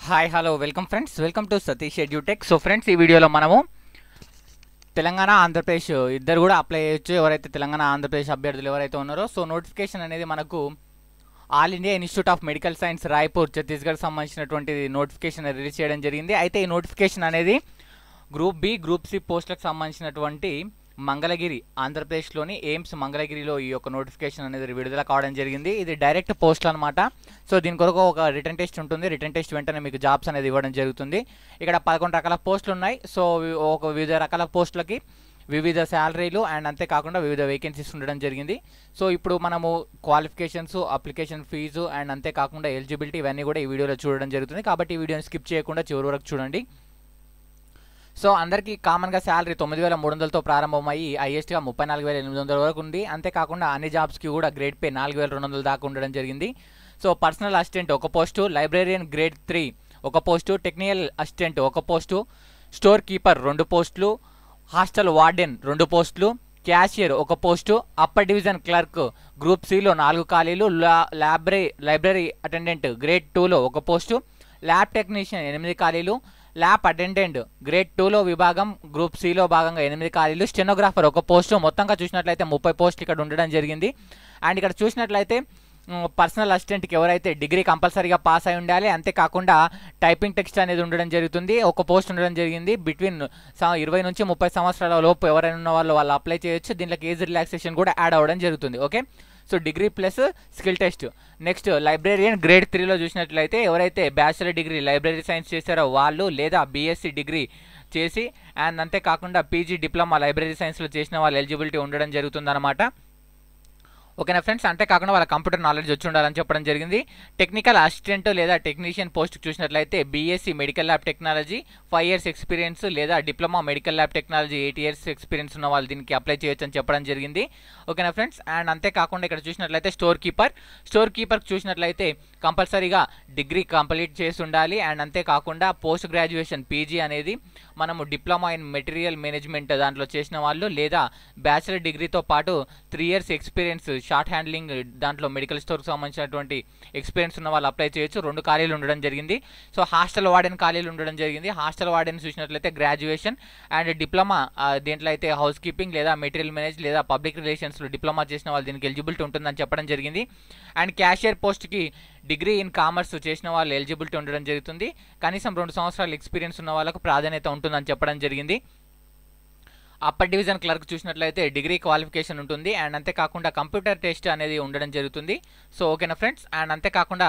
Hi hello welcome friends, welcome to Satish edutech. So friends, ఈ వీడియోలో మనము తెలంగాణ ఆంధ్రప్రదేశ్ ఇద్దరు కూడా అప్లై చేయొచ్చు. ఎవరైతే తెలంగాణ ఆంధ్రప్రదేశ్ అభ్యర్థులు ఎవరైతే ఉన్నారో, సో నోటిఫికేషన్ అనేది మనకు all India institute of medical science Raipur Chhattisgarh సంబంధించినటువంటి నోటిఫికేషన్ రిలీజ్ చేయడం జరిగింది. అయితే ఈ నోటిఫికేషన్ అనేది గ్రూప్ బి గ్రూప్ సి పోస్టులకు సంబంధించినటువంటి మంగళగిరి ఆంధ్రప్రదేశ్లోని ఎయిమ్స్ మంగళగిరిలో ఈ యొక్క నోటిఫికేషన్ అనేది విడుదల కావడం జరిగింది. ఇది డైరెక్ట్ పోస్టులు అనమాట. సో దీని కొరకు ఒక రిటర్న్ టెస్ట్ ఉంటుంది. రిటర్న్ టెస్ట్ వెంటనే మీకు జాబ్స్ అనేది ఇవ్వడం జరుగుతుంది. ఇక్కడ 11 రకాల పోస్టులు ఉన్నాయి. సో ఒక వివిధ రకాల పోస్టులకి వివిధ శాలరీలు అండ్ అంతేకాకుండా వివిధ వేకెన్సీస్ ఉండడం జరిగింది. సో ఇప్పుడు మనము క్వాలిఫికేషన్స్, అప్లికేషన్ ఫీజు అండ్ అంతేకాకుండా ఎలిజిబిలిటీ ఇవన్నీ కూడా ఈ వీడియోలో చూడడం జరుగుతుంది. కాబట్టి ఈ వీడియోని స్కిప్ చేయకుండా చివరి వరకు చూడండి. సో అందరికీ కామన్గా శాలరీ 9,300తో ప్రారంభమయ్యి హైయెస్ట్గా 34,800 వరకు ఉంది. అంతేకాకుండా అన్ని జాబ్స్కి కూడా గ్రేడ్ పే 4,200 దాకా ఉండడం జరిగింది. సో పర్సనల్ అసిస్టెంట్ ఒక పోస్టు, లైబ్రేరియన్ గ్రేడ్ 3 ఒక పోస్టు, టెక్నికల్ అసిస్టెంట్ ఒక పోస్టు, స్టోర్ కీపర్ 2 పోస్టులు, హాస్టల్ వార్డెన్ 2 పోస్టులు, క్యాషియర్ ఒక post, upper division clerk group సిలో 4 ఖాళీలు, లైబ్రరీ అటెండెంట్ గ్రేడ్ 2లో ఒక పోస్టు, ల్యాబ్ టెక్నీషియన్ 8 ఖాళీలు, ల్యాబ్ అటెండెంట్ గ్రేడ్ 2లో విభాగం గ్రూప్ సిలో భాగంగా 8 ఖాళీలు, స్టెనోగ్రాఫర్ ఒక పోస్టు. మొత్తంగా చూసినట్లయితే 30 పోస్టులు ఇక్కడ ఉండడం జరిగింది. అండ్ ఇక్కడ చూసినట్లయితే పర్సనల్ అసిస్టెంట్కి ఎవరైతే డిగ్రీ కంపల్సరీగా పాస్ అయి ఉండాలి. అంతేకాకుండా టైపింగ్ టెక్స్ట్ అనేది ఉండడం జరుగుతుంది. ఒక పోస్ట్ ఉండడం జరిగింది. బిట్వీన్ 20 నుంచి 30 సంవత్సరాల లోపు ఎవరైనా ఉన్న వాళ్ళు అప్లై చేయొచ్చు. దీనికి ఏజ్ రిలాక్సేషన్ కూడా యాడ్ అవ్వడం జరుగుతుంది. Okay, so degree plus skill test. Next librarian grade 3లో చూసినట్లయితే ఎవరైతే బ్యాచిలర్ డిగ్రీ లైబ్రరీ సైన్స్ చేశారో వాళ్ళు, లేదా బీఎస్సీ డిగ్రీ చేసి అండ్ అంతేకాకుండా పీజీ డిప్లొమా లైబ్రరీ సైన్స్లో చేసిన వాళ్ళు ఎలిజిబిలిటీ ఉండడం జరుగుతుందన్నమాట. ఓకేనా ఫ్రెండ్స్, అంతేకాకుండా వాళ్ళ కంప్యూటర్ నాలెడ్జ్ వచ్చి ఉండాలని చెప్పడం జరిగింది. టెక్నికల్ అసిస్టెంట్ లేదా టెక్నీషియన్ పోస్ట్కి చూసినట్లయితే BSc medical lab technology 5 years experience లేదా diploma medical lab technology 8 years experience ఉన్న వాళ్ళు దీనికి అప్లై చేయొచ్చు అని చెప్పడం జరిగింది. ఓకేనా ఫ్రెండ్స్, అండ్ అంతేకాకుండా ఇక్కడ చూసినట్లయితే స్టోర్ కీపర్కి చూసినట్లయితే కంపల్సరీగా డిగ్రీ కంప్లీట్ చేసి ఉండాలి. అండ్ అంతేకాకుండా పోస్ట్ గ్రాడ్యుయేషన్ పీజీ అనేది మనము డిప్లొమా ఇన్ మెటీరియల్ మేనేజ్మెంట్ దాంట్లో చేసిన వాళ్ళు, లేదా బ్యాచిలర్ డిగ్రీతో పాటు 3 years ఎక్స్పీరియన్స్ షార్ట్ హ్యాండ్లింగ్ దాంట్లో మెడికల్ స్టోర్కి సంబంధించినటువంటి ఎక్స్పీరియన్స్ ఉన్న వాళ్ళు అప్లై చేయొచ్చు. 2 ఖాళీలు ఉండడం జరిగింది. సో హాస్టల్ వార్డెన్ ఖాళీలు ఉండడం జరిగింది. హాస్టల్ వార్డెన్ చూసినట్లయితే గ్రాడ్యుయేషన్ అండ్ డిప్లొమా దీంట్లో అయితే హౌస్ కీపింగ్ లేదా మెటీరియల్ మేనేజ్ లేదా పబ్లిక్ రిలేషన్స్లో డిప్లొమా చేసిన వాళ్ళు దీనికి ఎలిజిబిలిటీ ఉంటుందని చెప్పడం జరిగింది. అండ్ క్యాషియర్ పోస్ట్కి డిగ్రీ ఇన్ కామర్స్ చేసిన వాళ్ళు ఎలిజిబిలిటీ ఉండడం జరుగుతుంది. కనీసం 2 సంవత్సరాల ఎక్స్పీరియన్స్ ఉన్న వాళ్ళకు ప్రాధాన్యత ఉంటుందని చెప్పడం జరిగింది. అప్పర్ డివిజన్ క్లర్క్ చూసినట్లయితే డిగ్రీ క్వాలిఫికేషన్ ఉంటుంది. అండ్ అంతేకాకుండా కంప్యూటర్ టెస్ట్ అనేది ఉండడం జరుగుతుంది. సో ఓకేనా ఫ్రెండ్స్, అండ్ అంతేకాకుండా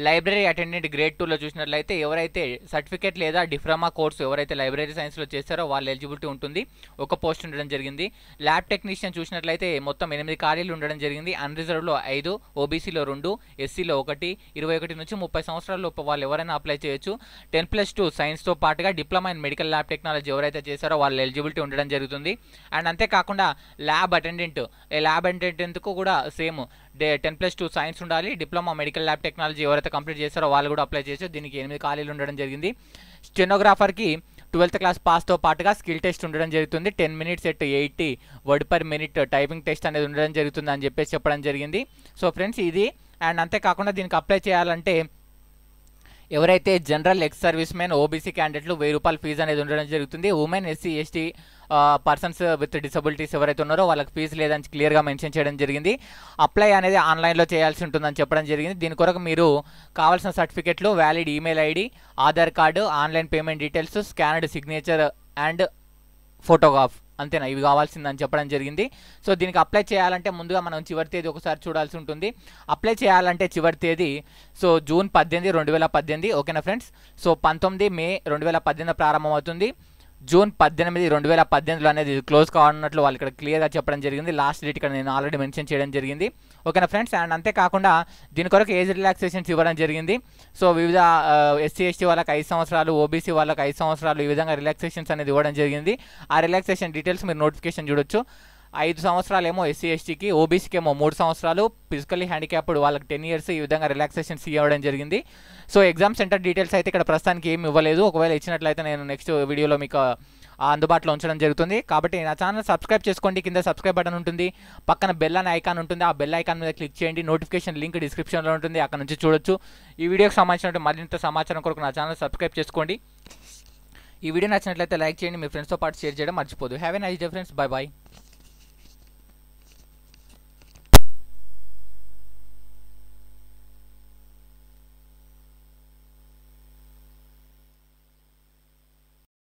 లైబ్రరీ అటెండెంట్ గ్రేడ్ 2లో చూసినట్లయితే ఎవరైతే సర్టిఫికేట్ లేదా డిప్లొమా కోర్సు ఎవరైతే లైబ్రరీ సైన్స్లో చేస్తారో వాళ్ళు ఎలిజిబిలిటీ ఉంటుంది. ఒక పోస్ట్ ఉండడం జరిగింది. ల్యాబ్ టెక్నీషియన్ చూసినట్లయితే మొత్తం 8 ఖాళీలు ఉండడం జరిగింది. అన్రిజర్వ్లో 5, ఓబీసీలో 2, ఎస్సీలో 1, 21 నుంచి 30 సంవత్సరాల లోపు వాళ్ళు ఎవరైనా అప్లై చేయొచ్చు. 10+2 సైన్స్తో పాటుగా diploma in medical lab technology ఎవరైతే చేస్తారో వాళ్ళు ఎలిజిబిలిటీ ఉండడం జరుగుతుంది. అండ్ అంతేకాకుండా ల్యాబ్ అటెండెంట్కు కూడా సేమ్ 10+2 సైన్స్ ఉండాలి. డిప్లొమా మెడికల్ ల్యాబ్ టెక్నాలజీ ఎవరైతే కంప్లీట్ చేస్తారో వాళ్ళు కూడా అప్లై చేయొచ్చు. దీనికి 8 ఖాళీలు ఉండడం జరిగింది. స్టెనోగ్రాఫర్కి 12th క్లాస్ పాస్తో పాటుగా స్కిల్ టెస్ట్ ఉండడం జరుగుతుంది. 10 minutes at 80 word per minute typing test అనేది ఉండడం జరుగుతుంది అని చెప్పడం జరిగింది. సో ఫ్రెండ్స్ ఇది. అండ్ అంతేకాకుండా దీనికి అప్లై చేయాలంటే ఎవరైతే general ex service men OBC క్యాండిడేట్లు 1000 రూపాయల ఫీజు అనేది ఉండడం జరుగుతుంది. Women, SC, ST persons with disabilities ఎవరైతే ఉన్నారో వాళ్ళకి ఫీజు లేదని క్లియర్గా మెన్షన్ చేయడం జరిగింది. అప్లై అనేది ఆన్లైన్లో చేయాల్సి ఉంటుందని చెప్పడం జరిగింది. దీని కొరకు మీరు కావాల్సిన సర్టిఫికెట్లు, valid email ID, Aadhaar card, online payment details, స్కానర్డ్ signature and photograph, అంతేనా, ఇవి కావాల్సిందని చెప్పడం జరిగింది. సో దీనికి అప్లై చేయాలంటే ముందుగా మనం చివరి తేదీ ఒకసారి చూడాల్సి ఉంటుంది. అప్లై చేయాలంటే చివరి తేదీ సో జూన్ 18, 2018. ఓకేనా ఫ్రెండ్స్, సో 19 మే 2018 ప్రారంభమవుతుంది. జూన్ 18, 2018లో అనేది క్లోజ్ కావాలన్నట్లు వాళ్ళు ఇక్కడ క్లియర్గా చెప్పడం జరిగింది. లాస్ట్ డేట్ ఇక్కడ నేను ఆల్రెడీ మెన్షన్ చేయడం జరిగింది. ఓకేనా ఫ్రెండ్స్, అండ్ అంతేకాకుండా దీని కొరకు ఏజ్ రిలాక్సేషన్స్ ఇవ్వడం జరిగింది. సో వివిధ ఎస్సీ ఎస్టీ వాళ్ళకి 5 సంవత్సరాలు, ఓబీసీ వాళ్ళకి 5 సంవత్సరాలు, ఈ విధంగా రిలాక్సేషన్స్ అనేది ఇవ్వడం జరిగింది. ఆ రిలాక్సేషన్ డీటెయిల్స్ మీరు నోటిఫికేషన్ చూడొచ్చు. 5 సంవత్సరాలేమో ఎస్సీ ఎస్టీకి, ఓబీసీకి ఏమో 3 సంవత్సరాలు, ఫిజికల్లీ హ్యాండిక్యాప్డ్ వాళ్ళకి 10 years ఈ విధంగా రిలాక్సేషన్స్ ఇవ్వడం జరిగింది. సో ఎగ్జామ్ సెంటర్ డీటెయిల్స్ అయితే ఇక్కడ ప్రస్తుతానికి ఏమి ఇవ్వలేదు. ఒకవేళ ఇచ్చినట్లయితే నేను నెక్స్ట్ వీడియోలో మీకు అందుబాటులో ఉంచడం జరుగుతుంది. కాబట్టి నా ఛానల్ సబ్స్క్రైబ్ చేసుకోండి. కింద సబ్స్క్రైబ్ బటన్ ఉంటుంది, పక్కన బెల్ అనే ఐకాన్ ఉంటుంది. ఆ బెల్ ఐకాన్ మీద క్లిక్ చేయండి. నోటిఫికేషన్ లింక్ డిస్క్రిప్షన్లో ఉంటుంది, అక్కడ నుంచి చూడొచ్చు. ఈ వీడియోకి సంబంధించిన మరింత సమాచారం కొరకు నా ఛానల్ సబ్స్క్రైబ్ చేసుకోండి. ఈ వీడియో నచ్చినట్లయితే లైక్ చేయండి, మీ ఫ్రెండ్స్తో పాటు షేర్ చేయడం మర్చిపోదు. Have a nice day friends, bye bye.